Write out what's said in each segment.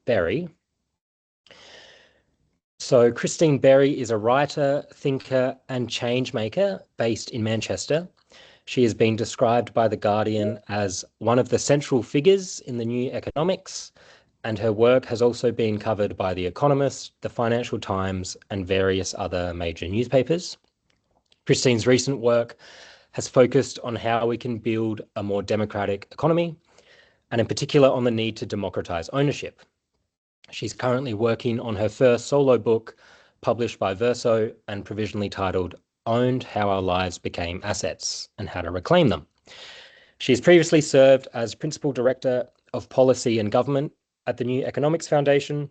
Berry. So Christine Berry is a writer, thinker, and change maker based in Manchester. She has been described by The Guardian as one of the central figures in the new economics, and her work has also been covered by The Economist, The Financial Times, and various other major newspapers. Christine's recent work has focused on how we can build a more democratic economy, and in particular on the need to democratize ownership. She's currently working on her first solo book, published by Verso and provisionally titled Owned: How Our Lives Became Assets and How to Reclaim Them. She has previously served as Principal Director of Policy and Government at the New Economics Foundation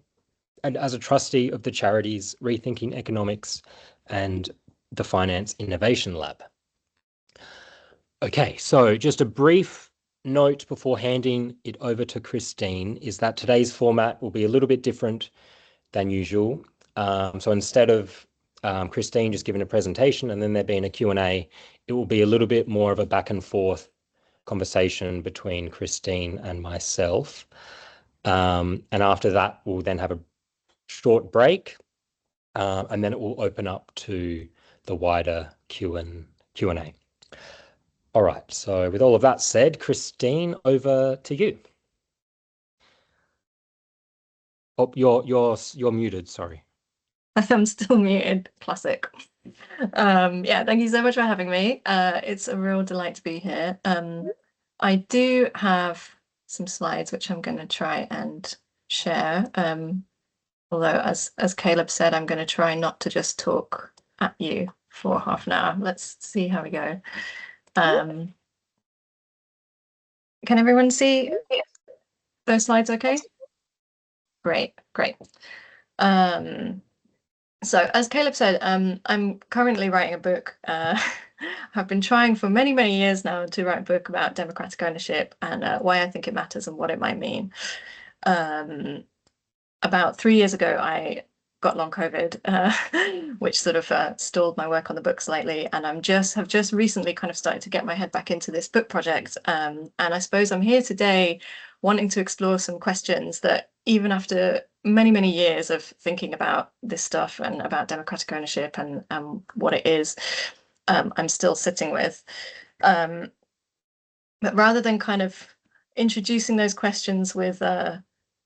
and as a trustee of the charities Rethinking Economics and the Finance Innovation Lab. Okay, so just a brief note before handing it over to Christine is that today's format will be a little bit different than usual. So instead of Christine just giving a presentation and then there being a Q&A, it will be a little bit more of a back and forth conversation between Christine and myself. And after that, we'll then have a short break, and then it will open up to the wider Q&A. All right, so with all of that said, Christine, over to you. Oh, you're muted, sorry. I'm still muted, classic. Yeah, thank you so much for having me. It's a real delight to be here. I do have some slides which I'm going to try and share. Although, as Caleb said, I'm going to try not to just talk at you for half an hour. Let's see how we go. Can everyone see those slides okay? Great. So as Caleb said, I'm currently writing a book. I've been trying for many years now to write a book about democratic ownership and why I think it matters and what it might mean. About 3 years ago, I got long COVID, which sort of stalled my work on the book slightly, and have just recently kind of started to get my head back into this book project. And I suppose I'm here today wanting to explore some questions that even after many years of thinking about this stuff and about democratic ownership and what it is, I'm still sitting with. But rather than kind of introducing those questions with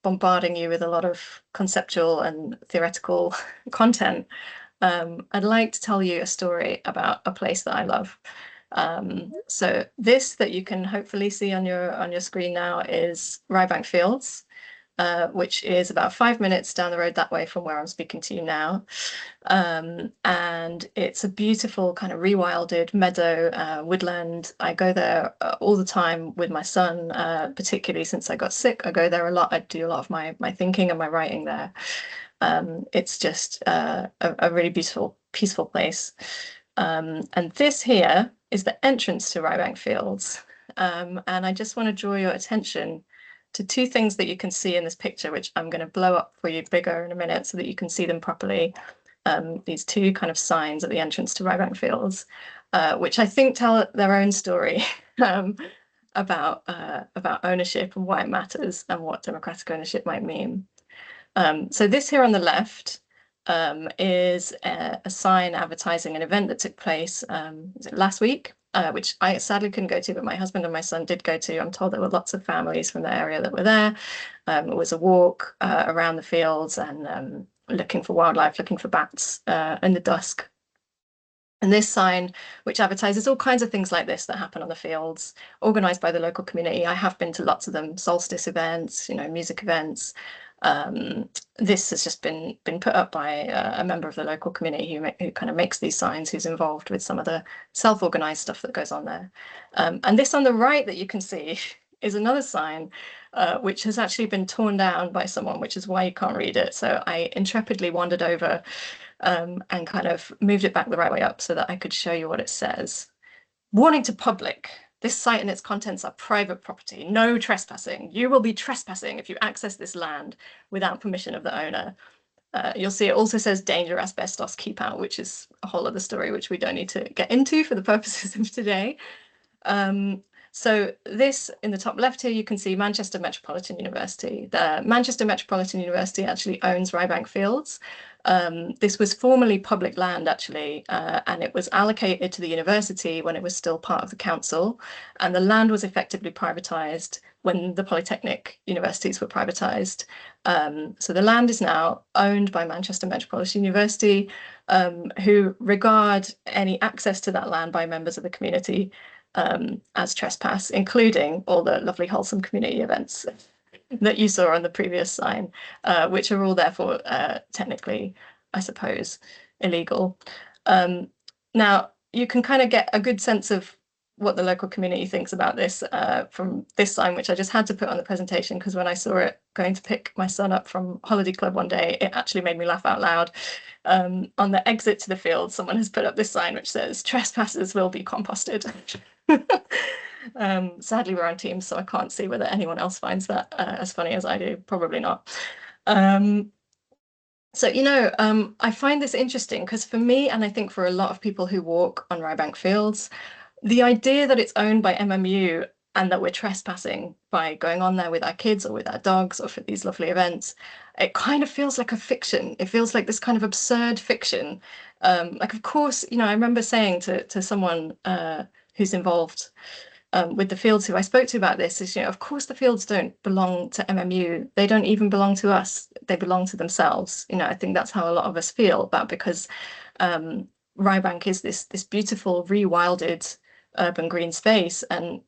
bombarding you with a lot of conceptual and theoretical content, I'd like to tell you a story about a place that I love. So this that you can hopefully see on your screen now is Rybank Fields, which is about 5 minutes down the road that way from where I'm speaking to you now. And it's a beautiful kind of rewilded meadow, woodland. I go there all the time with my son, particularly since I got sick. I go there a lot. I do a lot of my thinking and my writing there. It's just a really beautiful, peaceful place. And this here is the entrance to Rybank Fields. And I just want to draw your attention to two things that you can see in this picture, which I'm going to blow up for you bigger in a minute so that you can see them properly. These two kind of signs at the entrance to Rybank Fields, which I think tell their own story about ownership and why it matters and what democratic ownership might mean. So this here on the left is a sign advertising an event that took place last week, which I sadly couldn't go to, but my husband and my son did go to. I'm told there were lots of families from the area that were there. It was a walk around the fields and looking for wildlife, looking for bats in the dusk. And this sign, which advertises all kinds of things like this that happen on the fields, organized by the local community. I have been to lots of them, solstice events, music events. This has just been put up by a member of the local community who kind of makes these signs, who's involved with some of the self-organized stuff that goes on there. And this on the right that you can see is another sign which has actually been torn down by someone, which is why you can't read it. So I intrepidly wandered over and kind of moved it back the right way up so that I could show you what it says. Warning to public. This site and its contents are private property. No trespassing. You will be trespassing if you access this land without permission of the owner. You'll see it also says danger asbestos keep out, which is a whole other story which we don't need to get into for the purposes of today. So this in the top left here, you can see Manchester Metropolitan University. The Manchester Metropolitan University actually owns Rybank Fields. This was formerly public land, actually, and it was allocated to the university when it was still part of the council. And the land was effectively privatized when the polytechnic universities were privatized. So the land is now owned by Manchester Metropolitan University, who regard any access to that land by members of the community as trespass, including all the lovely wholesome community events that you saw on the previous sign, which are all therefore technically, I suppose, illegal. Now, you can kind of get a good sense of what the local community thinks about this from this sign, which I just had to put on the presentation because when I saw it going to pick my son up from holiday club one day, it actually made me laugh out loud. On the exit to the field, someone has put up this sign which says trespassers will be composted. Sadly, we're on Teams, so I can't see whether anyone else finds that as funny as I do. Probably not. So, I find this interesting because for me, and I think for a lot of people who walk on Rybank Fields, the idea that it's owned by MMU and that we're trespassing by going on there with our kids or with our dogs or for these lovely events, it kind of feels like a fiction. It feels like this kind of absurd fiction. Like, of course, I remember saying to someone who's involved with the fields who I spoke to about this is, of course the fields don't belong to MMU. They don't even belong to us. They belong to themselves. I think that's how a lot of us feel about because Rybank is this beautiful rewilded urban green space and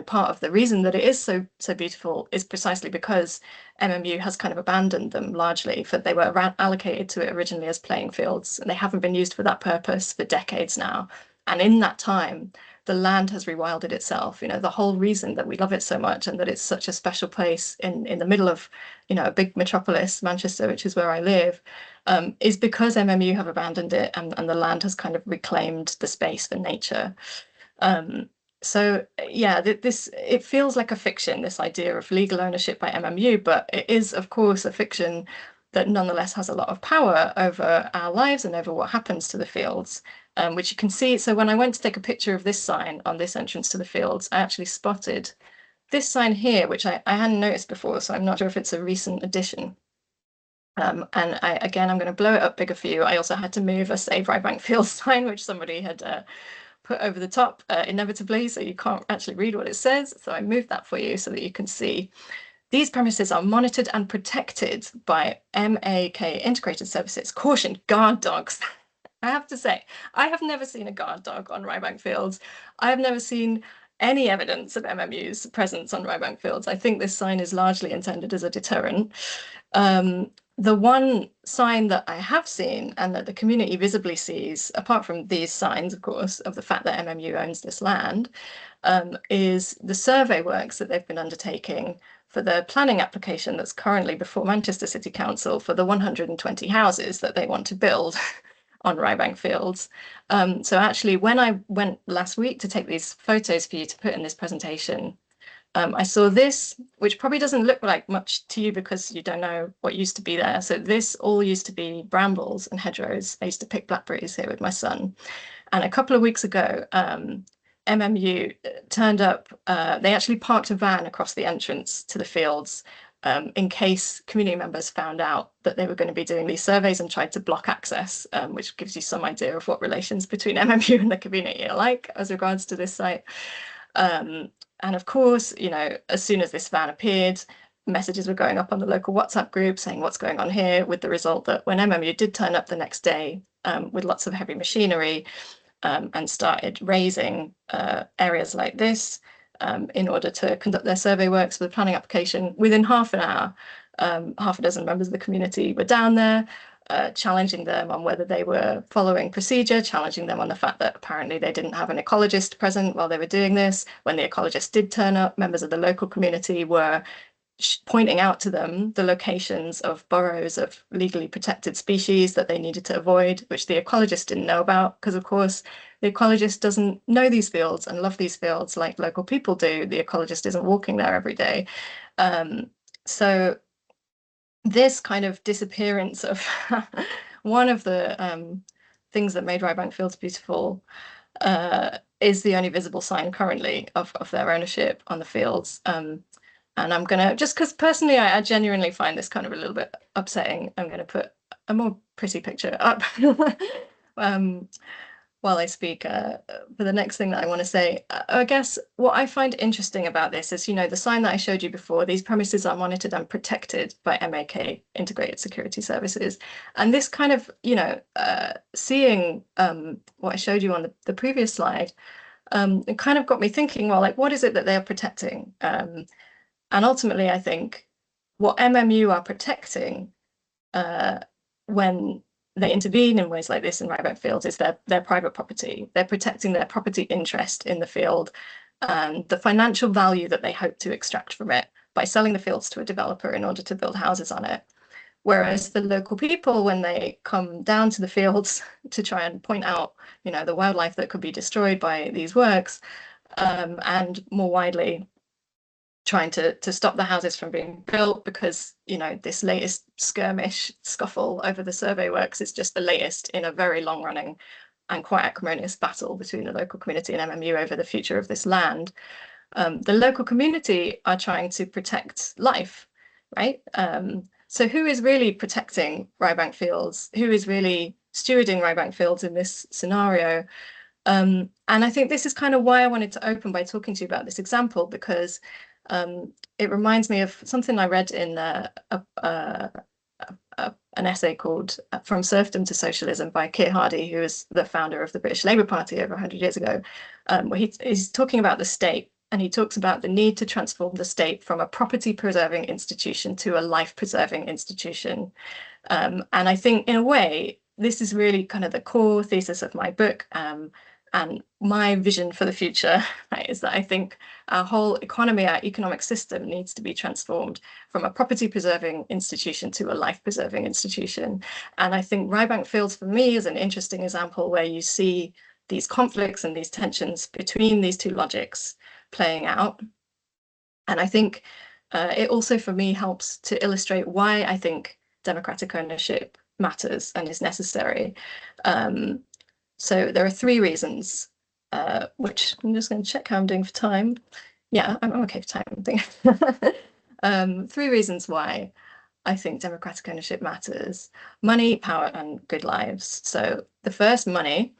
part of the reason that it is so beautiful is precisely because MMU has kind of abandoned them largely for they were allocated to it originally as playing fields and they haven't been used for that purpose for decades now, and in that time the land has rewilded itself. The whole reason that we love it so much and that it's such a special place in the middle of a big metropolis, Manchester, which is where I live, is because MMU have abandoned it and the land has kind of reclaimed the space for nature. So yeah, it feels like a fiction, this idea of legal ownership by MMU, but it is of course a fiction that nonetheless has a lot of power over our lives and over what happens to the fields, which you can see. So when I went to take a picture of this sign on this entrance to the fields, I actually spotted this sign here, which I hadn't noticed before, so I'm not sure if it's a recent addition. And I'm going to blow it up bigger for you. I also had to move a Save Rybank Fields sign, which somebody had put over the top inevitably, so you can't actually read what it says. So I moved that for you so that you can see. These premises are monitored and protected by MAK Integrated Services. Caution, guard dogs. I have to say, I have never seen a guard dog on Rybank Fields. I have never seen any evidence of MMU's presence on Rybank Fields. I think this sign is largely intended as a deterrent. The one sign that I have seen and that the community visibly sees, apart from these signs, of course, of the fact that MMU owns this land, is the survey works that they've been undertaking for the planning application that's currently before Manchester City Council for the 120 houses that they want to build on Rybank Fields. So actually, when I went last week to take these photos for you to put in this presentation, I saw this, which probably doesn't look like much to you because you don't know what used to be there. So this all used to be brambles and hedgerows. I used to pick blackberries here with my son. And a couple of weeks ago, MMU turned up. They actually parked a van across the entrance to the fields in case community members found out that they were going to be doing these surveys and tried to block access, which gives you some idea of what relations between MMU and the community are like as regards to this site. And of course, as soon as this van appeared, messages were going up on the local WhatsApp group saying what's going on here, with the result that when MMU did turn up the next day with lots of heavy machinery and started raising areas like this in order to conduct their survey works for the planning application, within half an hour, half a dozen members of the community were down there, challenging them on whether they were following procedure, challenging them on the fact that apparently they didn't have an ecologist present while they were doing this. When the ecologist did turn up, members of the local community were pointing out to them the locations of burrows of legally protected species that they needed to avoid, which the ecologist didn't know about, because of course the ecologist doesn't know these fields and love these fields like local people do. The ecologist isn't walking there every day. So this kind of disappearance of one of the things that made Rybank Fields beautiful is the only visible sign currently of their ownership on the fields. And I'm gonna, just because personally I genuinely find this kind of a little bit upsetting, I'm gonna put a more pretty picture up while I speak for the next thing that I want to say. I guess what I find interesting about this is, the sign that I showed you before, these premises are monitored and protected by MAK, Integrated Security Services. And this kind of, seeing what I showed you on the previous slide, it kind of got me thinking, well, like, what is it that they're protecting? And ultimately, I think what MMU are protecting when they intervene in ways like this in right fields is their private property. They're protecting their property interest in the field and the financial value that they hope to extract from it by selling the fields to a developer in order to build houses on it. Whereas the local people, when they come down to the fields to try and point out, the wildlife that could be destroyed by these works, and more widely, trying to stop the houses from being built because, this latest skirmish scuffle over the survey works is just the latest in a very long running and quite acrimonious battle between the local community and MMU over the future of this land. The local community are trying to protect life, right? So who is really protecting Rybank Fields? Who is really stewarding Rybank Fields in this scenario? And I think this is kind of why I wanted to open by talking to you about this example, because it reminds me of something I read in an essay called From Serfdom to Socialism by Keir Hardie, who was the founder of the British Labour Party over 100 years ago, where he's talking about the state, and he talks about the need to transform the state from a property-preserving institution to a life-preserving institution. And I think, in a way, this is really kind of the core thesis of my book. And my vision for the future, right, is that I think our whole economy, our economic system needs to be transformed from a property-preserving institution to a life-preserving institution. And I think Rybank Fields, for me, is an interesting example where you see these conflicts and these tensions between these two logics playing out. And I think it also, for me, helps to illustrate why I think democratic ownership matters and is necessary. So there are 3 reasons, which I'm just going to check how I'm doing for time. Yeah, I'm okay for time, I think. 3 reasons why I think democratic ownership matters: money, power, and good lives. So the first, money.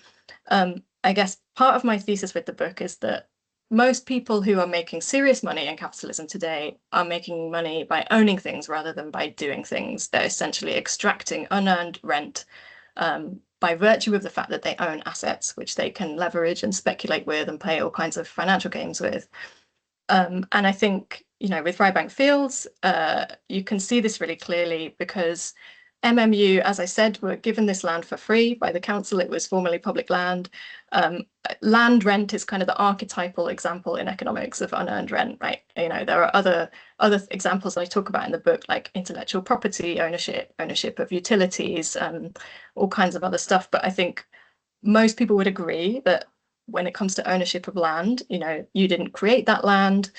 I guess part of my thesis with the book is that most people who are making serious money in capitalism today are making money by owning things rather than by doing things. They're essentially extracting unearned rent by virtue of the fact that they own assets, which they can leverage and speculate with and play all kinds of financial games with. And I think, with Rybank Fields, you can see this really clearly because MMU, as I said, were given this land for free by the council. It was formerly public land. Land rent is kind of the archetypal example in economics of unearned rent, right? There are other examples I talk about in the book, like intellectual property ownership of utilities, all kinds of other stuff. But I think most people would agree that when it comes to ownership of land, you didn't create that land.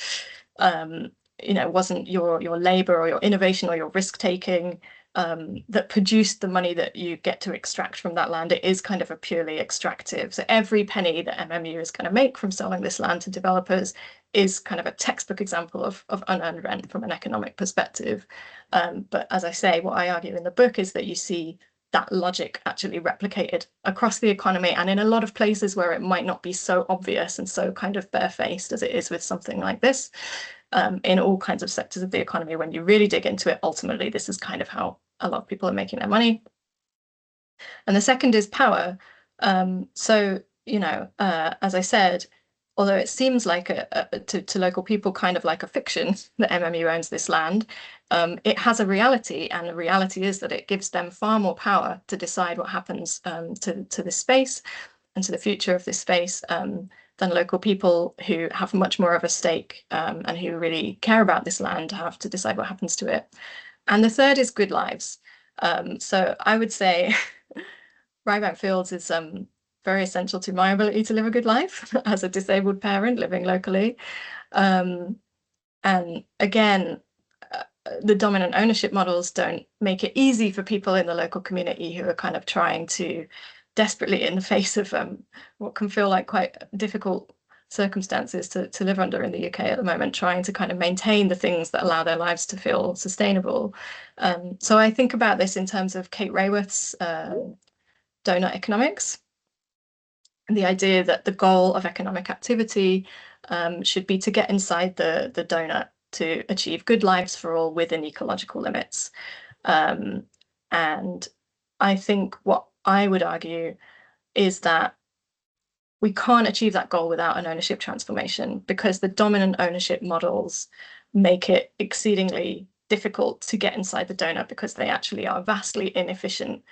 It wasn't your labor or your innovation or your risk taking that produced the money that you get to extract from that land. It is kind of a purely extractive. So every penny that MMU is going to make from selling this land to developers is kind of a textbook example of unearned rent from an economic perspective. But as I say, what I argue in the book is that you see that logic actually replicated across the economy and in a lot of places where it might not be so obvious and so kind of barefaced as it is with something like this. In all kinds of sectors of the economy, when you really dig into it, ultimately, this is kind of how a lot of people are making their money. And the second is power. So, as I said, although it seems like to local people kind of like a fiction that MMU owns this land, it has a reality, and the reality is that it gives them far more power to decide what happens to this space and to the future of this space than local people who have much more of a stake and who really care about this land have to decide what happens to it. And the third is good lives. So I would say Rybank Fields is very essential to my ability to live a good life as a disabled parent living locally. And again, the dominant ownership models don't make it easy for people in the local community who are kind of trying to desperately in the face of what can feel like quite difficult circumstances to live under in the UK at the moment, trying to kind of maintain the things that allow their lives to feel sustainable. So I think about this in terms of Kate Raworth's donut economics, and the idea that the goal of economic activity should be to get inside the donut to achieve good lives for all within ecological limits. And I think what I would argue is that we can't achieve that goal without an ownership transformation, because the dominant ownership models make it exceedingly difficult to get inside the donut, because they actually are vastly inefficient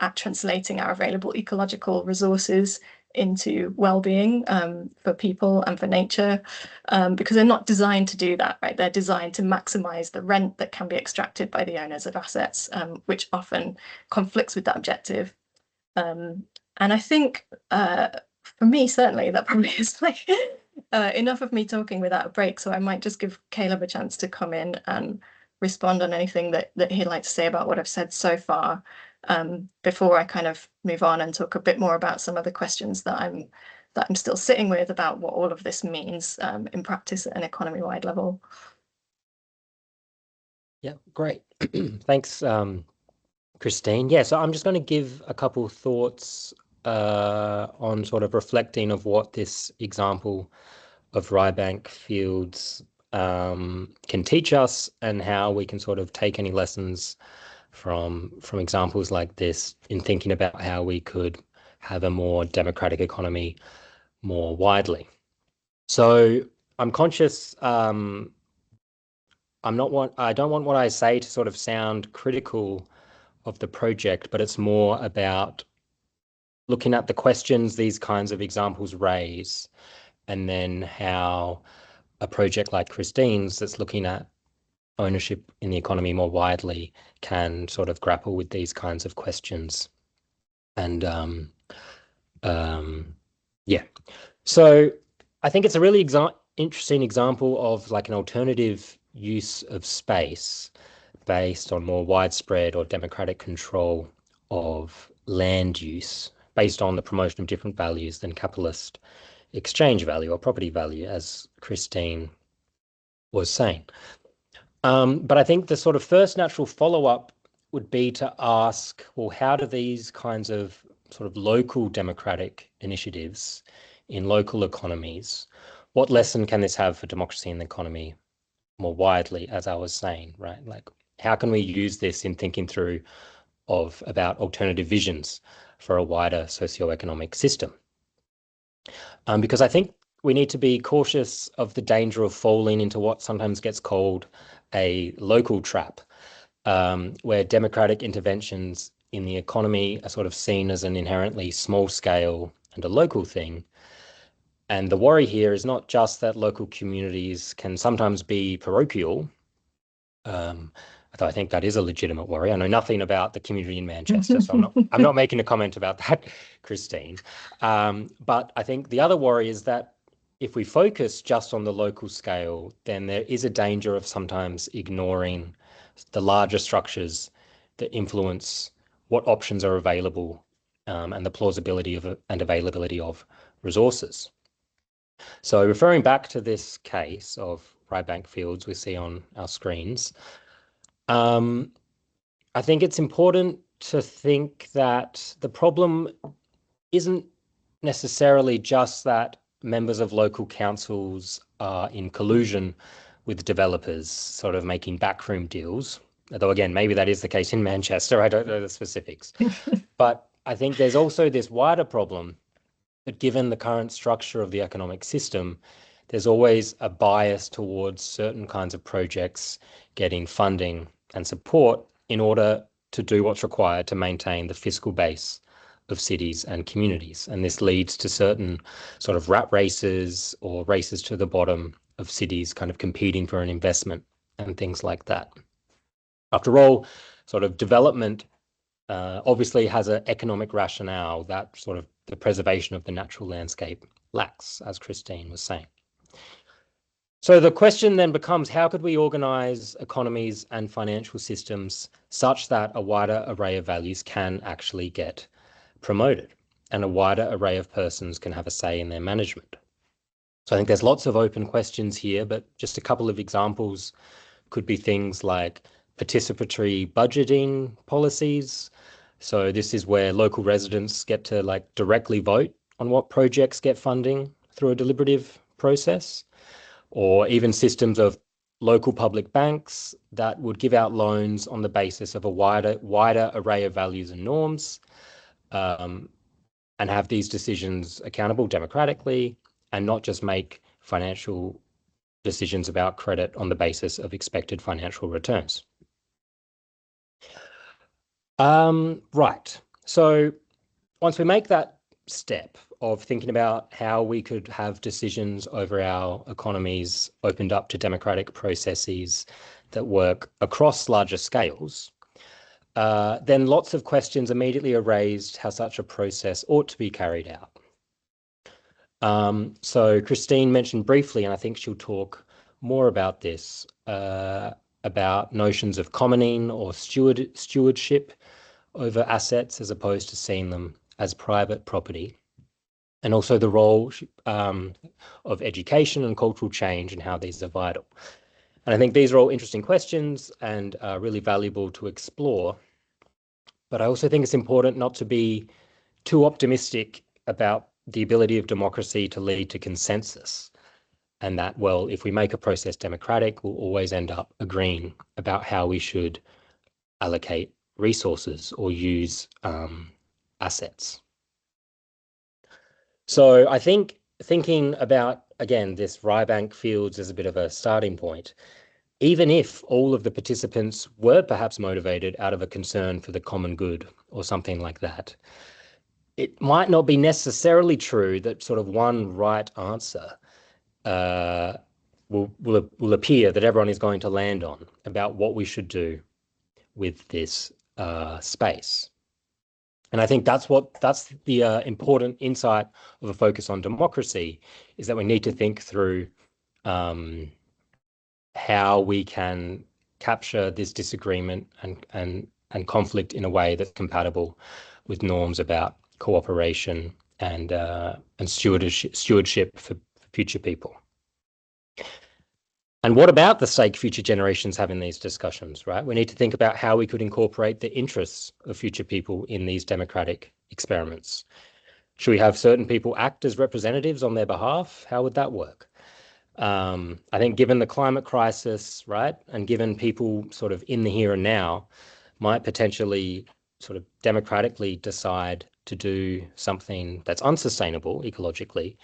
at translating our available ecological resources into well-being for people and for nature, because they're not designed to do that, right? They're designed to maximize the rent that can be extracted by the owners of assets, which often conflicts with that objective. And I think for me, certainly, that probably is like enough of me talking without a break. So I might just give Caleb a chance to come in and respond on anything that he'd like to say about what I've said so far, before I kind of move on and talk a bit more about some of the questions that I'm still sitting with about what all of this means in practice at an economy-wide level. Yeah, great. Thanks, Christine. Yeah, so I'm just going to give a couple thoughts on sort of reflecting of what this example of Ryebank Fields can teach us, and how we can sort of take any lessons from examples like this in thinking about how we could have a more democratic economy more widely. So I'm conscious, I don't want what I say to sort of sound critical of the project, but it's more about looking at the questions these kinds of examples raise, and then how a project like Christine's, that's looking at ownership in the economy more widely, can sort of grapple with these kinds of questions. And yeah, so I think it's a really interesting example of like an alternative use of space based on more widespread or democratic control of land use, based on the promotion of different values than capitalist exchange value or property value, as Christine was saying. But I think the sort of first natural follow-up would be to ask, well, how do these kinds of sort of local democratic initiatives in local economies, what lesson can this have for democracy in the economy more widely, as I was saying, right? Like, how can we use this in thinking through about alternative visions for a wider socioeconomic system? Because I think we need to be cautious of the danger of falling into what sometimes gets called a local trap, where democratic interventions in the economy are sort of seen as an inherently small scale and a local thing. And the worry here is not just that local communities can sometimes be parochial, though I think that is a legitimate worry. I know nothing about the community in Manchester, so I'm not making a comment about that, Christine. But I think the other worry is that if we focus just on the local scale, then there is a danger of sometimes ignoring the larger structures that influence what options are available, and the plausibility of and availability of resources. So referring back to this case of Ryebank Fields we see on our screens, I think it's important to think that the problem isn't necessarily just that members of local councils are in collusion with developers, sort of making backroom deals. Although again, maybe that is the case in Manchester, I don't know the specifics. But I think there's also this wider problem that, given the current structure of the economic system, there's always a bias towards certain kinds of projects getting funding and support in order to do what's required to maintain the fiscal base of cities and communities. And this leads to certain sort of rat races or races to the bottom of cities kind of competing for an investment and things like that. After all, sort of development obviously has an economic rationale that sort of the preservation of the natural landscape lacks, as Christine was saying. So the question then becomes, how could we organize economies and financial systems such that a wider array of values can actually get promoted? and a wider array of persons can have a say in their management. So I think there's lots of open questions here, but just a couple of examples could be things like participatory budgeting policies. So this is where local residents get to like directly vote on what projects get funding through a deliberative process, or even systems of local public banks that would give out loans on the basis of a wider array of values and norms, and have these decisions accountable democratically, and not just make financial decisions about credit on the basis of expected financial returns. Right. So once we make that step of thinking about how we could have decisions over our economies opened up to democratic processes that work across larger scales, then lots of questions immediately are raised how such a process ought to be carried out. So Christine mentioned briefly, and I think she'll talk more about this, about notions of commoning or stewardship over assets as opposed to seeing them as private property, and also the role of education and cultural change and how these are vital. And I think these are all interesting questions and are really valuable to explore. But I also think it's important not to be too optimistic about the ability of democracy to lead to consensus, and that, well, if we make a process democratic, we'll always end up agreeing about how we should allocate resources or use assets. So I think thinking about, again, this Ryebank Fields as a bit of a starting point, even if all of the participants were perhaps motivated out of a concern for the common good or something like that, it might not be necessarily true that sort of one right answer will appear that everyone is going to land on about what we should do with this space. And I think that's the important insight of a focus on democracy, is that we need to think through how we can capture this disagreement and conflict in a way that's compatible with norms about cooperation and stewardship for future people. And what about the stake future generations have in these discussions, right? We need to think about how we could incorporate the interests of future people in these democratic experiments. Should we have certain people act as representatives on their behalf? How would that work? I think given the climate crisis, right, and given people sort of in the here and now might potentially sort of democratically decide to do something that's unsustainable ecologically,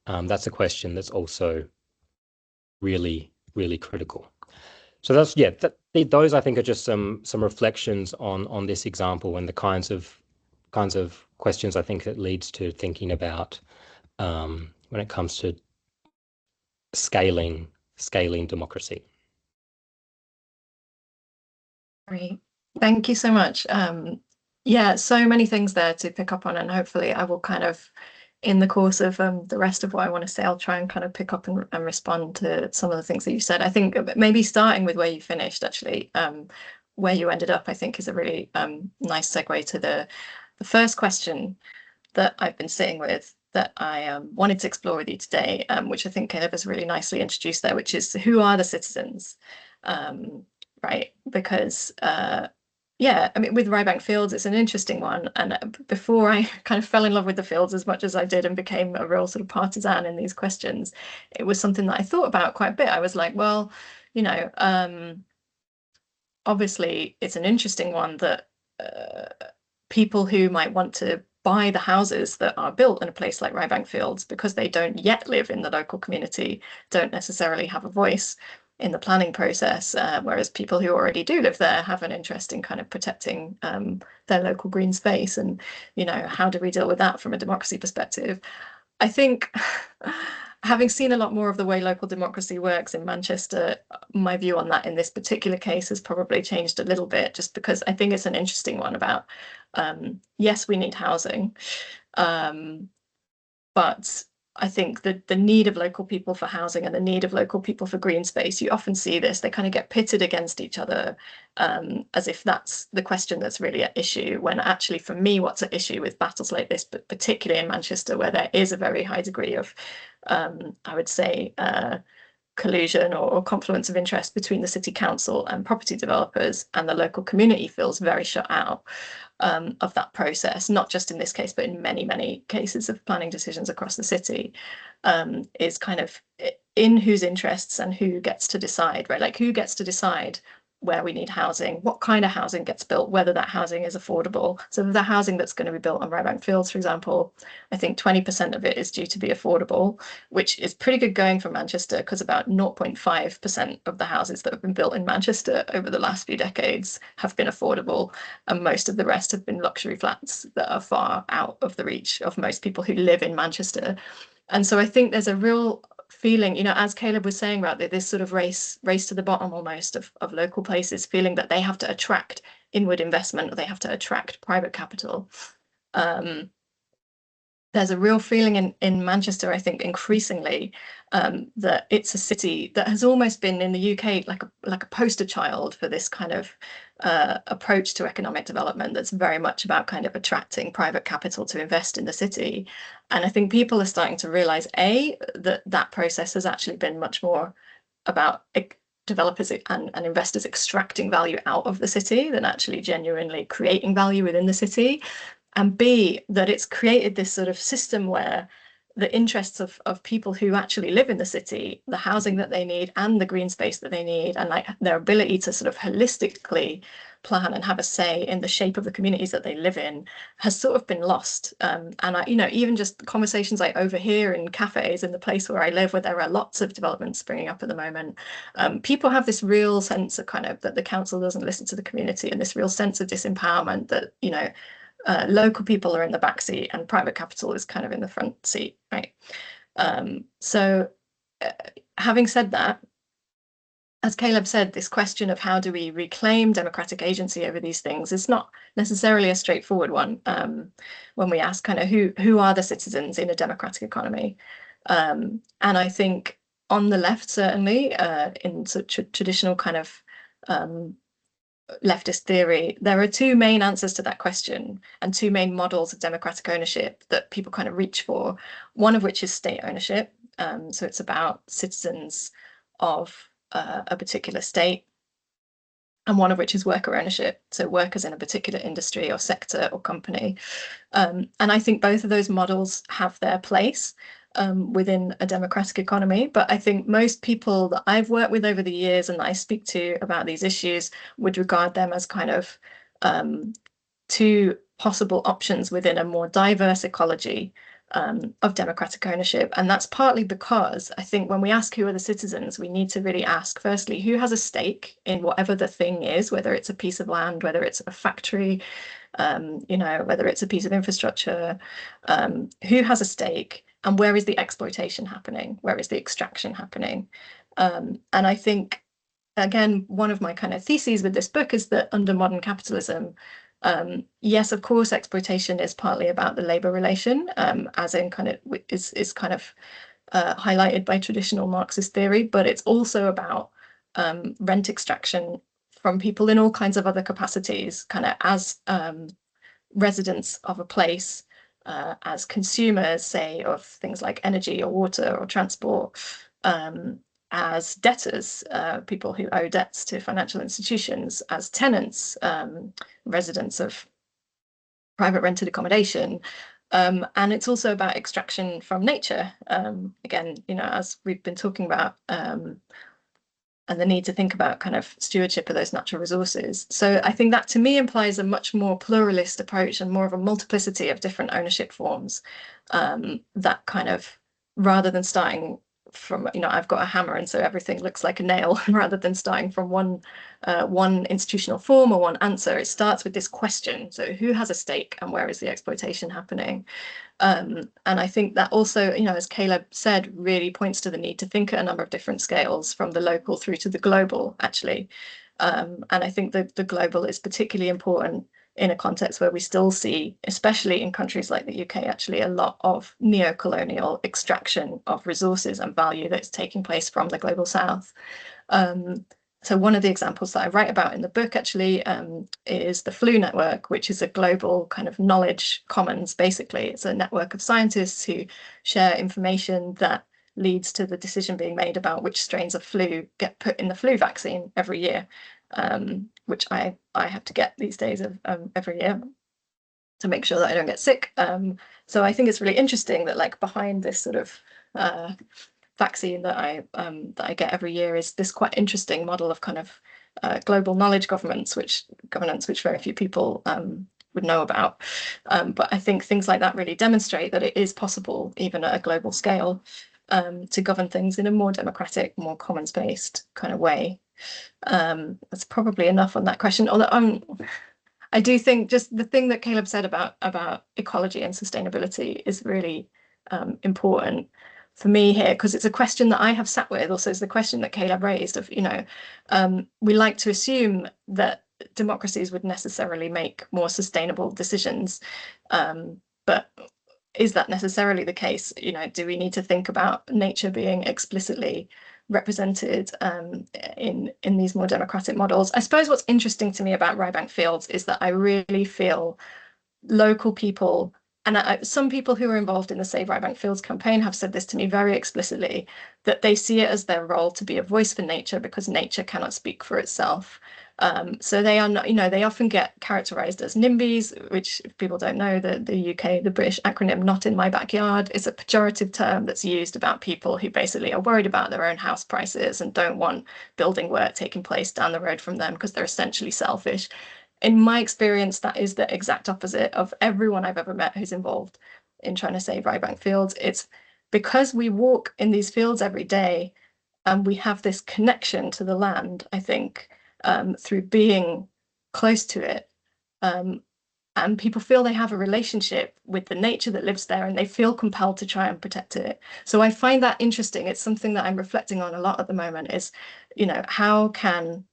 that's a question that's also really critical. So that's, yeah, those I think are just some reflections on this example and the kinds of questions I think it leads to thinking about when it comes to scaling democracy. Great. Thank you so much. Yeah, so many things there to pick up on, and hopefully I will kind of, in the course of the rest of what I want to say, I'll try and kind of pick up and respond to some of the things that you said. I think maybe starting with where you finished, actually, where you ended up, I think is a really nice segue to the first question that I've been sitting with that I wanted to explore with you today, which I think Caleb has really nicely introduced there, which is who are the citizens, right? Because yeah, I mean, with Ryebank Fields, it's an interesting one. And before I kind of fell in love with the fields as much as I did and became a real sort of partisan in these questions, it was something that I thought about quite a bit. I was like, well, you know, obviously it's an interesting one that people who might want to buy the houses that are built in a place like Ryebank Fields, because they don't yet live in the local community, don't necessarily have a voice in the planning process, whereas people who already do live there have an interest in kind of protecting their local green space. And, you know, how do we deal with that from a democracy perspective? I think having seen a lot more of the way local democracy works in Manchester, my view on that in this particular case has probably changed a little bit, just because I think it's an interesting one about, yes, we need housing, but I think the need of local people for housing and the need of local people for green space, you often see this, they kind of get pitted against each other, as if that's the question that's really at issue, when actually for me what's at issue with battles like this, but particularly in Manchester, where there is a very high degree of, I would say, collusion or confluence of interest between the city council and property developers, and the local community feels very shut out of that process, not just in this case, but in many, many cases of planning decisions across the city, is kind of in whose interests and who gets to decide, right? Like who gets to decide where we need housing, what kind of housing gets built, whether that housing is affordable. So the housing that's going to be built on Right Fields, for example, I think 20% of it is due to be affordable, which is pretty good going for Manchester, because about 0.5% of the houses that have been built in Manchester over the last few decades have been affordable, and most of the rest have been luxury flats that are far out of the reach of most people who live in Manchester. And so I think there's a real feeling, you know, as Caleb was saying about this sort of race to the bottom almost of local places, feeling that they have to attract inward investment, or they have to attract private capital. There's a real feeling in Manchester, I think, increasingly, that it's a city that has almost been in the UK like a poster child for this kind of approach to economic development that's very much about kind of attracting private capital to invest in the city. And I think people are starting to realise, that process has actually been much more about developers and investors extracting value out of the city than actually genuinely creating value within the city. And B, that it's created this sort of system where the interests of people who actually live in the city, the housing that they need and the green space that they need, and like their ability to sort of holistically plan and have a say in the shape of the communities that they live in, has sort of been lost. And you know, even just conversations I overhear in cafes in the place where I live, where there are lots of developments springing up at the moment, people have this real sense of kind of that the council doesn't listen to the community, and this real sense of disempowerment that, you know, local people are in the back seat and private capital is kind of in the front seat, right? So having said that, as Caleb said, this question of how do we reclaim democratic agency over these things is not necessarily a straightforward one, when we ask kind of who are the citizens in a democratic economy. And I think on the left, certainly, in traditional kind of leftist theory, there are two main answers to that question and two main models of democratic ownership that people kind of reach for, one of which is state ownership. So it's about citizens of a particular state, and one of which is worker ownership, so workers in a particular industry or sector or company. And I think both of those models have their place within a democratic economy. But I think most people that I've worked with over the years and that I speak to about these issues would regard them as kind of two possible options within a more diverse ecology of democratic ownership. And that's partly because I think when we ask who are the citizens, we need to really ask, firstly, who has a stake in whatever the thing is, whether it's a piece of land, whether it's a factory, you know, whether it's a piece of infrastructure, who has a stake, and where is the exploitation happening? Where is the extraction happening? And I think, again, one of my kind of theses with this book is that under modern capitalism, yes, of course, exploitation is partly about the labor relation, as in kind of is kind of highlighted by traditional Marxist theory, but it's also about rent extraction from people in all kinds of other capacities, kind of as residents of a place, as consumers, say, of things like energy or water or transport, as debtors, people who owe debts to financial institutions, as tenants, residents of private rented accommodation. And it's also about extraction from nature. Again, you know, as we've been talking about, and the need to think about kind of stewardship of those natural resources. So I think that to me implies a much more pluralist approach and more of a multiplicity of different ownership forms, that kind of, rather than starting from, you know, I've got a hammer and so everything looks like a nail, rather than starting from one institutional form or one answer, it starts with this question. So who has a stake and where is the exploitation happening? And I think that also, you know, as Caleb said, really points to the need to think at a number of different scales, from the local through to the global, actually. And I think the global is particularly important in a context where we still see, especially in countries like the UK, actually a lot of neo-colonial extraction of resources and value that's taking place from the global south. So one of the examples that I write about in the book actually is the Flu Network, which is a global kind of knowledge commons. Basically, it's a network of scientists who share information that leads to the decision being made about which strains of flu get put in the flu vaccine every year, which I have to get these days of every year to make sure that I don't get sick. So I think it's really interesting that like behind this sort of vaccine that I get every year is this quite interesting model of kind of global knowledge governance, which very few people would know about. But I think things like that really demonstrate that it is possible, even at a global scale, to govern things in a more democratic, more commons-based kind of way. That's probably enough on that question. Although I do think just the thing that Caleb said about ecology and sustainability is really important for me here, because it's a question that I have sat with. Also, it's the question that Caleb raised of, we like to assume that democracies would necessarily make more sustainable decisions, but is that necessarily the case? Do we need to think about nature being explicitly represented in these more democratic models? I suppose what's interesting to me about Ryebank Fields is that I really feel local people, and some people who are involved in the Save Ryebank Fields campaign have said this to me very explicitly, that they see it as their role to be a voice for nature because nature cannot speak for itself. So they are not, they often get characterized as NIMBYs, which, if people don't know, the UK, the British acronym "Not in My Backyard" is a pejorative term that's used about people who basically are worried about their own house prices and don't want building work taking place down the road from them because they're essentially selfish. In my experience, that is the exact opposite of everyone I've ever met who's involved in trying to save Ryebank Fields. It's because we walk in these fields every day and we have this connection to the land, I think, through being close to it. And people feel they have a relationship with the nature that lives there and they feel compelled to try and protect it. So I find that interesting. It's something that I'm reflecting on a lot at the moment is, how can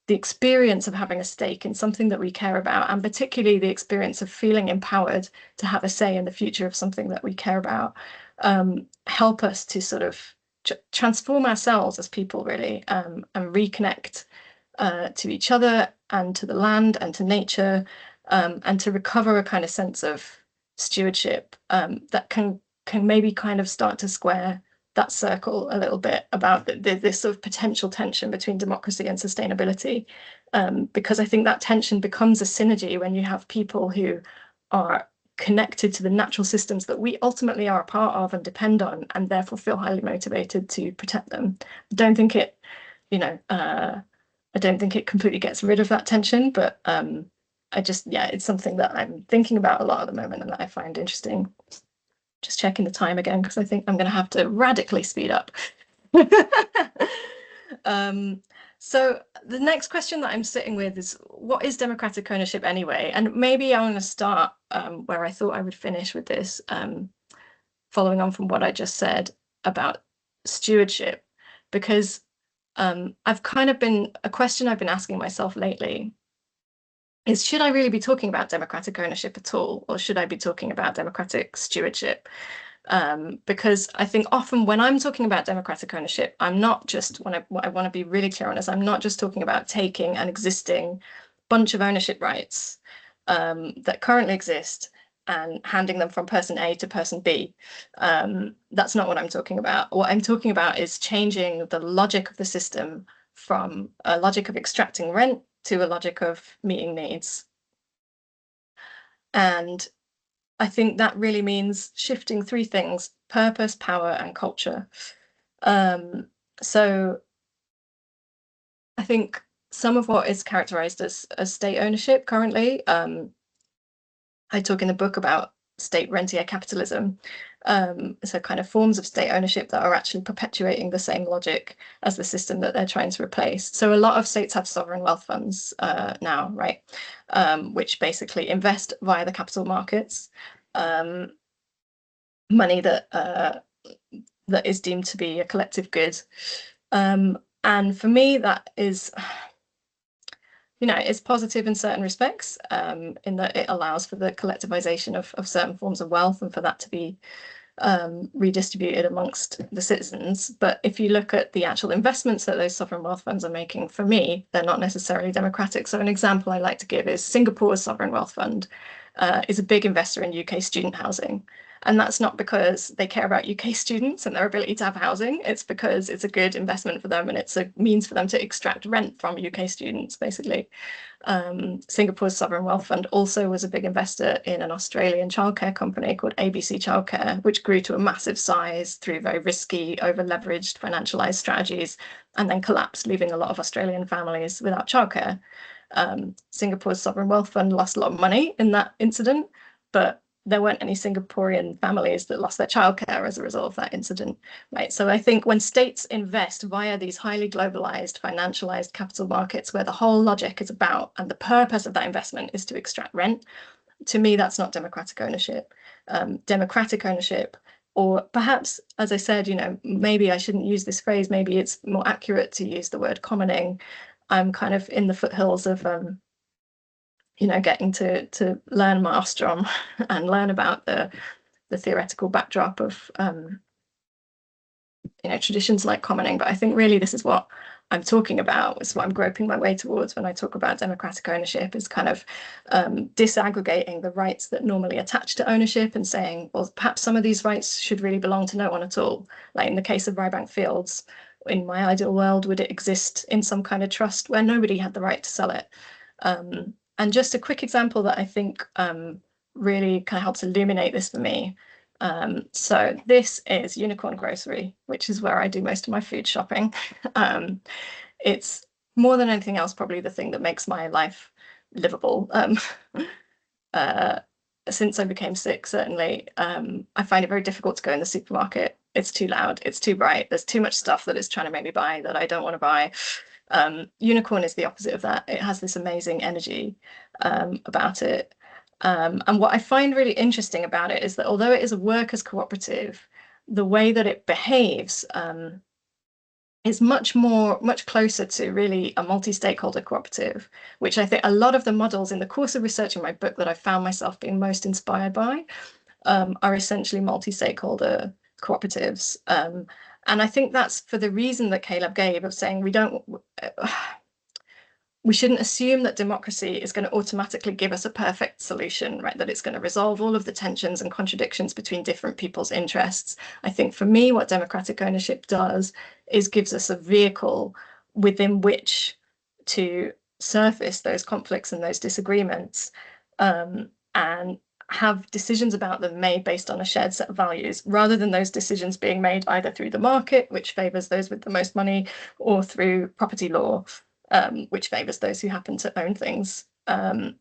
the experience of having a stake in something that we care about, and particularly the experience of feeling empowered to have a say in the future of something that we care about, help us to sort of transform ourselves as people, really, and reconnect to each other and to the land and to nature, and to recover a kind of sense of stewardship that can maybe kind of start to square that circle a little bit about this sort of potential tension between democracy and sustainability, because I think that tension becomes a synergy when you have people who are connected to the natural systems that we ultimately are a part of and depend on, and therefore feel highly motivated to protect them. I don't think it, I don't think it completely gets rid of that tension, but it's something that I'm thinking about a lot at the moment and that I find interesting. Just checking the time again because I think I'm going to have to radically speed up. So the next question that I'm sitting with is, what is democratic ownership anyway? And maybe I'm going to start where I thought I would finish with this, following on from what I just said about stewardship, because I've kind of been, a question I've been asking myself lately is, should I really be talking about democratic ownership at all, or should I be talking about democratic stewardship? Because I think often when I'm talking about democratic ownership, I'm not just, what I want to be really clear on is, I'm not just talking about taking an existing bunch of ownership rights that currently exist and handing them from person A to person B. That's not what I'm talking about. What I'm talking about is changing the logic of the system from a logic of extracting rent to a logic of meeting needs. And I think that really means shifting three things: purpose, power, and culture. So I think some of what is characterized as state ownership currently, I talk in the book about state rentier capitalism, so kind of forms of state ownership that are actually perpetuating the same logic as the system that they're trying to replace. So a lot of states have sovereign wealth funds now, right, which basically invest via the capital markets, money that is deemed to be a collective good. And for me, that is, it's positive in certain respects, in that it allows for the collectivization of certain forms of wealth and for that to be redistributed amongst the citizens. But if you look at the actual investments that those sovereign wealth funds are making, for me, they're not necessarily democratic. So an example I like to give is Singapore's sovereign wealth fund is a big investor in UK student housing. And that's not because they care about UK students and their ability to have housing. It's because it's a good investment for them and it's a means for them to extract rent from UK students, basically. Singapore's sovereign wealth fund also was a big investor in an Australian childcare company called ABC Childcare, which grew to a massive size through very risky, over-leveraged, financialized strategies, and then collapsed, leaving a lot of Australian families without childcare. Singapore's sovereign wealth fund lost a lot of money in that incident, but there weren't any Singaporean families that lost their childcare as a result of that incident, right? So I think when states invest via these highly globalized, financialized capital markets, where the whole logic is about, and the purpose of that investment is to extract rent, to me, that's not democratic ownership. Democratic ownership, or perhaps, as I said, maybe I shouldn't use this phrase, maybe it's more accurate to use the word commoning. I'm kind of in the foothills of getting to learn my Ostrom and learn about the theoretical backdrop of traditions like commoning. But I think really this is what I'm talking about. It's what I'm groping my way towards when I talk about democratic ownership, is kind of disaggregating the rights that normally attach to ownership and saying, well, perhaps some of these rights should really belong to no one at all. Like in the case of Rybank Fields, in my ideal world, would it exist in some kind of trust where nobody had the right to sell it? And just a quick example that I think really kind of helps illuminate this for me. So this is Unicorn Grocery, which is where I do most of my food shopping. It's more than anything else, probably the thing that makes my life livable. Since I became sick, certainly, I find it very difficult to go in the supermarket. It's too loud, it's too bright, there's too much stuff that it's trying to make me buy that I don't want to buy. Unicorn is the opposite of that. It has this amazing energy about it. And what I find really interesting about it is that although it is a workers' cooperative, the way that it behaves is much closer to really a multi-stakeholder cooperative, which I think a lot of the models in the course of researching my book that I found myself being most inspired by are essentially multi-stakeholder cooperatives. And I think that's for the reason that Caleb gave of saying we shouldn't assume that democracy is going to automatically give us a perfect solution, right? That it's going to resolve all of the tensions and contradictions between different people's interests. I think for me, what democratic ownership does is gives us a vehicle within which to surface those conflicts and those disagreements, and have decisions about them made based on a shared set of values, rather than those decisions being made either through the market, which favors those with the most money, or through property law, which favors those who happen to own things. And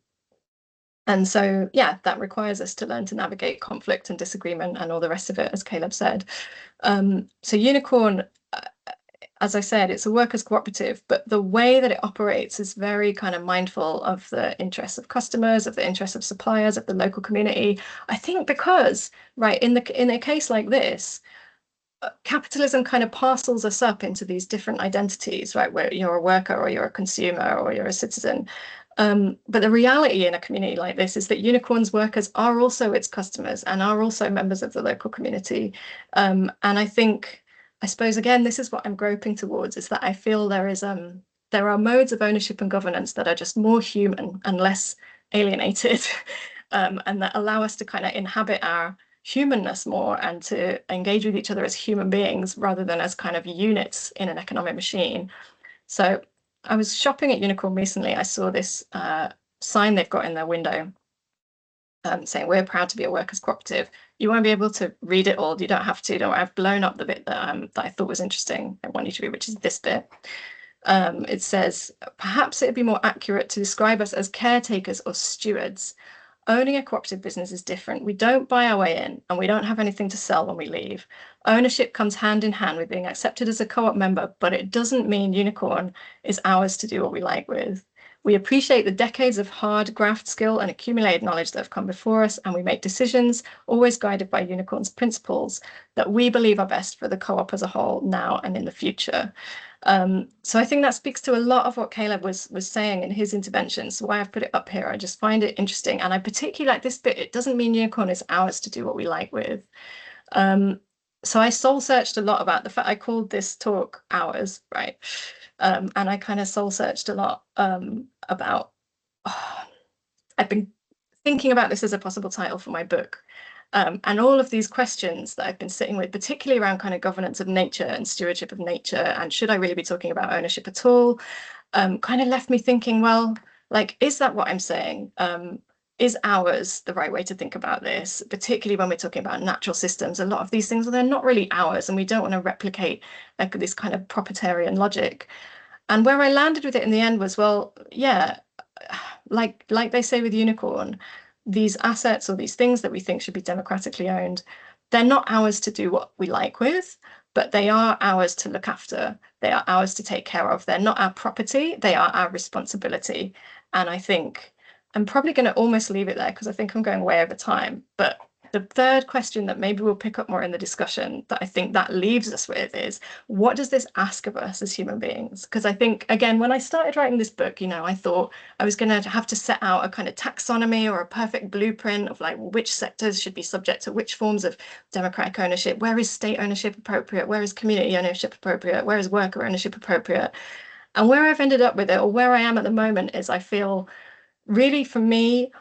so, yeah, that requires us to learn to navigate conflict and disagreement and all the rest of it, as Caleb said. So Unicorn, as I said, it's a workers' cooperative, but the way that it operates is very kind of mindful of the interests of customers, of the interests of suppliers, of the local community. I think because, right, in a case like this, capitalism kind of parcels us up into these different identities, right, where you're a worker or you're a consumer or you're a citizen. But the reality in a community like this is that Unicorn's workers are also its customers and are also members of the local community. And I suppose, again, this is what I'm groping towards, is that I feel there are modes of ownership and governance that are just more human and less alienated, and that allow us to kind of inhabit our humanness more and to engage with each other as human beings rather than as kind of units in an economic machine. So I was shopping at Unicorn recently. I saw this sign they've got in their window saying, "We're proud to be a workers' cooperative." You won't be able to read it all. You don't have to. Don't. I've blown up the bit that I thought was interesting. I want you to read, which is this bit. It says, "Perhaps it'd be more accurate to describe us as caretakers or stewards. Owning a cooperative business is different. We don't buy our way in, and we don't have anything to sell when we leave. Ownership comes hand in hand with being accepted as a co-op member, but it doesn't mean Unicorn is ours to do what we like with. We appreciate the decades of hard graft skill and accumulated knowledge that have come before us, and we make decisions, always guided by Unicorn's principles, that we believe are best for the co-op as a whole now and in the future." So I think that speaks to a lot of what Caleb was saying in his interventions. So why I've put it up here, I just find it interesting. And I particularly like this bit. It doesn't mean unicorn is ours to do what we like with. So I soul searched a lot about the fact I called this talk ours, right? And I kind of soul searched a lot about I've been thinking about this as a possible title for my book. And all of these questions that I've been sitting with, particularly around kind of governance of nature and stewardship of nature, and should I really be talking about ownership at all, kind of left me thinking, well, like, is that what I'm saying? Is ours the right way to think about this, particularly when we're talking about natural systems? A lot of these things, they're not really ours, and we don't want to replicate like this kind of proprietarian logic. And where I landed with it in the end was, well, yeah, like they say with unicorn, these assets or these things that we think should be democratically owned, they're not ours to do what we like with, but they are ours to look after. They are ours to take care of. They're not our property, they are our responsibility. And I think I'm probably going to almost leave it there because I think I'm going way over time. But the third question that maybe we'll pick up more in the discussion that I think that leaves us with is, what does this ask of us as human beings? Because I think, again, when I started writing this book, I thought I was going to have to set out a kind of taxonomy or a perfect blueprint of like which sectors should be subject to which forms of democratic ownership. Where is state ownership appropriate? Where is community ownership appropriate? Where is worker ownership appropriate? And where I've ended up with it, or where I am at the moment, is I feel really, for me,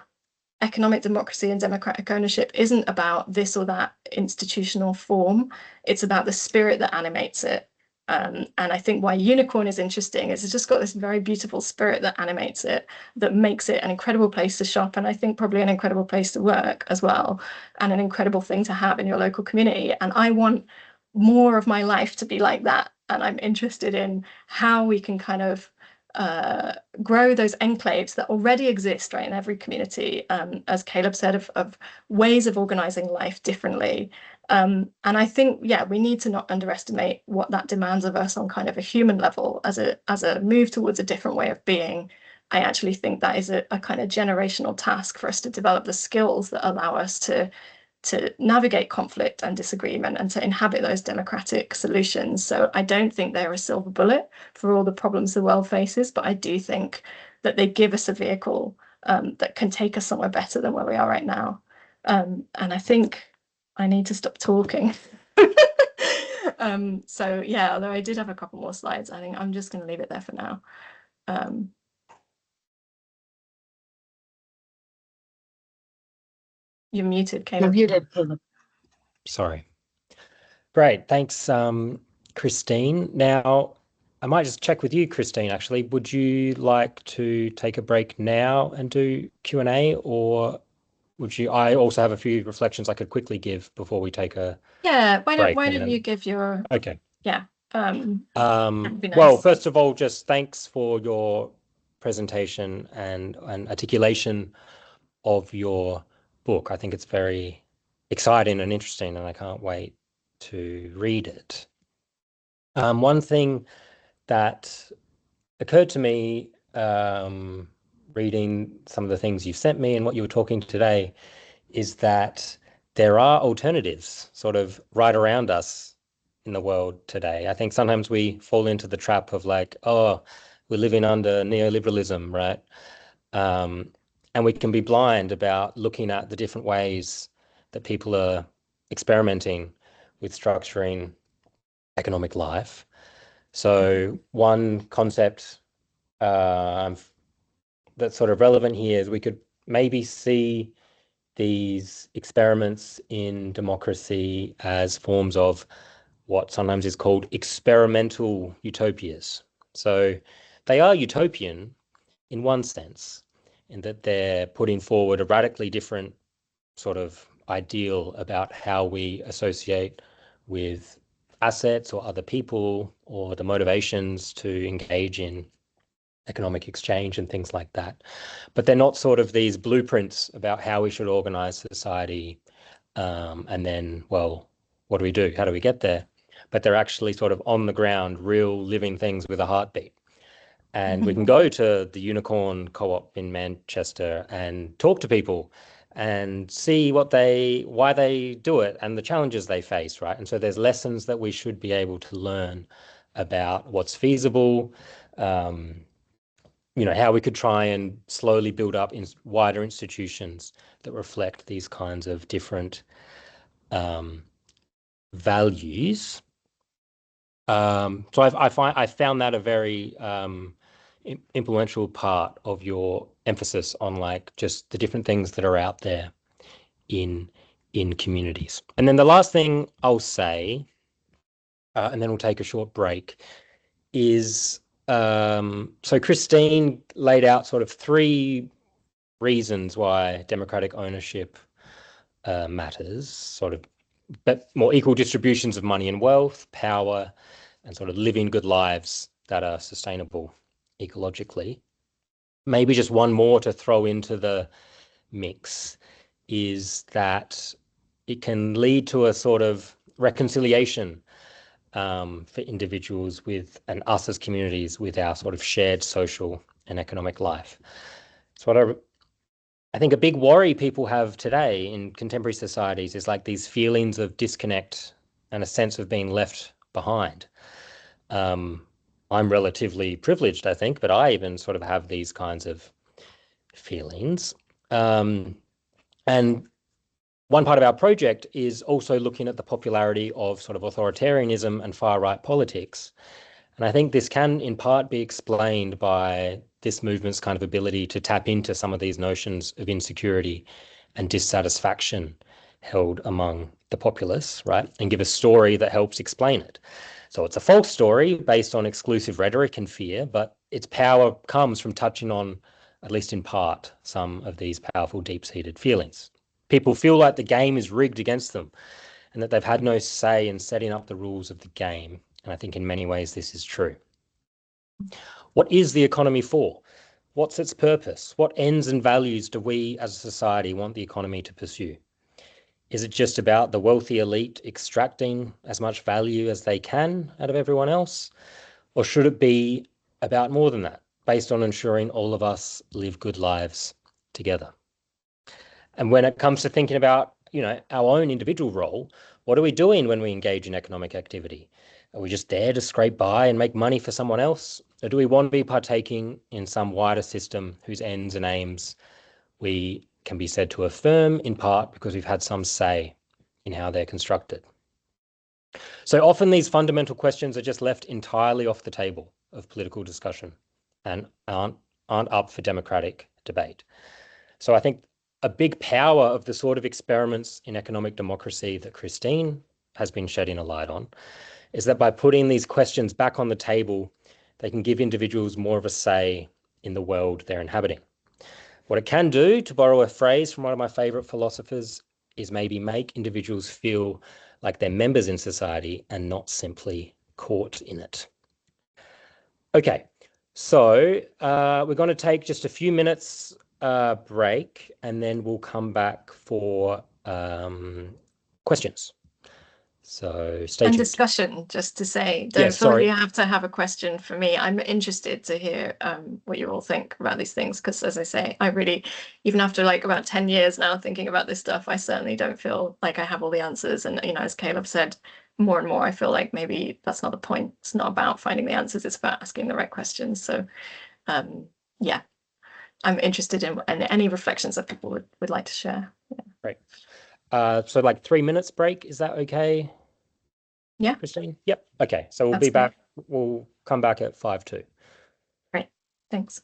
economic democracy and democratic ownership isn't about this or that institutional form. It's about the spirit that animates it. And I think why unicorn is interesting is it's just got this very beautiful spirit that animates it, that makes it an incredible place to shop, and I think probably an incredible place to work as well, and an incredible thing to have in your local community. And I want more of my life to be like that. And I'm interested in how we can kind of grow those enclaves that already exist, right, in every community, as Caleb said, of ways of organizing life differently. And I think, yeah, we need to not underestimate what that demands of us on kind of a human level as a move towards a different way of being. I actually think that is a kind of generational task for us to develop the skills that allow us to navigate conflict and disagreement and to inhabit those democratic solutions. So I don't think they're a silver bullet for all the problems the world faces, but I do think that they give us a vehicle that can take us somewhere better than where we are right now. And I think I need to stop talking. So yeah, although I did have a couple more slides, I think I'm just going to leave it there for now. You're muted, Caleb. You're muted, Caleb. Sorry. Great. Thanks, Christine. Now, I might just check with you, Christine, actually. Would you like to take a break now and do Q&A, or would you? I also have a few reflections I could quickly give before we take a why break. don't you give your Okay. Yeah. That'd be nice. Well, first of all, just thanks for your presentation and articulation of your book. I think it's very exciting and interesting, and I can't wait to read it. One thing that occurred to me reading some of the things you sent me and what you were talking today is that there are alternatives sort of right around us in the world today. I think sometimes we fall into the trap of like, oh, we're living under neoliberalism, right? And we can be blind about looking at the different ways that people are experimenting with structuring economic life. So one concept that's sort of relevant here is we could maybe see these experiments in democracy as forms of what sometimes is called experimental utopias. So they are utopian in one sense, in that they're putting forward a radically different sort of ideal about how we associate with assets or other people, or the motivations to engage in economic exchange and things like that. But they're not sort of these blueprints about how we should organize society. And then, well, what do we do? How do we get there? But they're actually sort of on the ground, real living things with a heartbeat. And we can go to the Unicorn Co-op in Manchester and talk to people and see why they do it and the challenges they face, right? And so there's lessons that we should be able to learn about what's feasible, how we could try and slowly build up in wider institutions that reflect these kinds of different values. So I found that a very influential part of your emphasis on like just the different things that are out there in communities. And then the last thing I'll say, and then we'll take a short break, is so Christine laid out sort of 3 reasons why democratic ownership matters, sort of but more equal distributions of money and wealth, power, and sort of living good lives that are sustainable ecologically. Maybe just one more to throw into the mix is that it can lead to a sort of reconciliation for individuals with and us as communities with our sort of shared social and economic life. So what I think a big worry people have today in contemporary societies is like these feelings of disconnect and a sense of being left behind. I'm relatively privileged, I think, but I even sort of have these kinds of feelings. And one part of our project is also looking at the popularity of sort of authoritarianism and far-right politics. And I think this can in part be explained by this movement's kind of ability to tap into some of these notions of insecurity and dissatisfaction held among the populace, right? And give a story that helps explain it. So it's a false story based on exclusive rhetoric and fear, but its power comes from touching on, at least in part, some of these powerful deep-seated feelings. People feel like the game is rigged against them and that they've had no say in setting up the rules of the game. And I think in many ways this is true. What is the economy for? What's its purpose? What ends and values do we as a society want the economy to pursue? Is it just about the wealthy elite extracting as much value as they can out of everyone else? Or should it be about more than that, based on ensuring all of us live good lives together? And when it comes to thinking about, our own individual role, what are we doing when we engage in economic activity? Are we just there to scrape by and make money for someone else? Or do we want to be partaking in some wider system whose ends and aims we can be said to affirm in part because we've had some say in how they're constructed? So often these fundamental questions are just left entirely off the table of political discussion and aren't up for democratic debate. So I think a big power of the sort of experiments in economic democracy that Christine has been shedding a light on is that by putting these questions back on the table, they can give individuals more of a say in the world they're inhabiting. What it can do, to borrow a phrase from one of my favorite philosophers, is maybe make individuals feel like they're members in society and not simply caught in it. Okay, so we're going to take just a few minutes break and then we'll come back for questions. So stay tuned. And discussion, just to say, don't feel like you have to have a question for me. I'm interested to hear what you all think about these things, because as I say, I really, even after like about 10 years now thinking about this stuff, I certainly don't feel like I have all the answers. And, as Caleb said, more and more, I feel like maybe that's not the point. It's not about finding the answers. It's about asking the right questions. So, yeah, I'm interested in any reflections that people would like to share. Yeah. Great. So like 3 minutes break, is that okay? Yeah. Christine? Yep. Okay. So we'll be back. We'll come back at 5:02. Great. Thanks.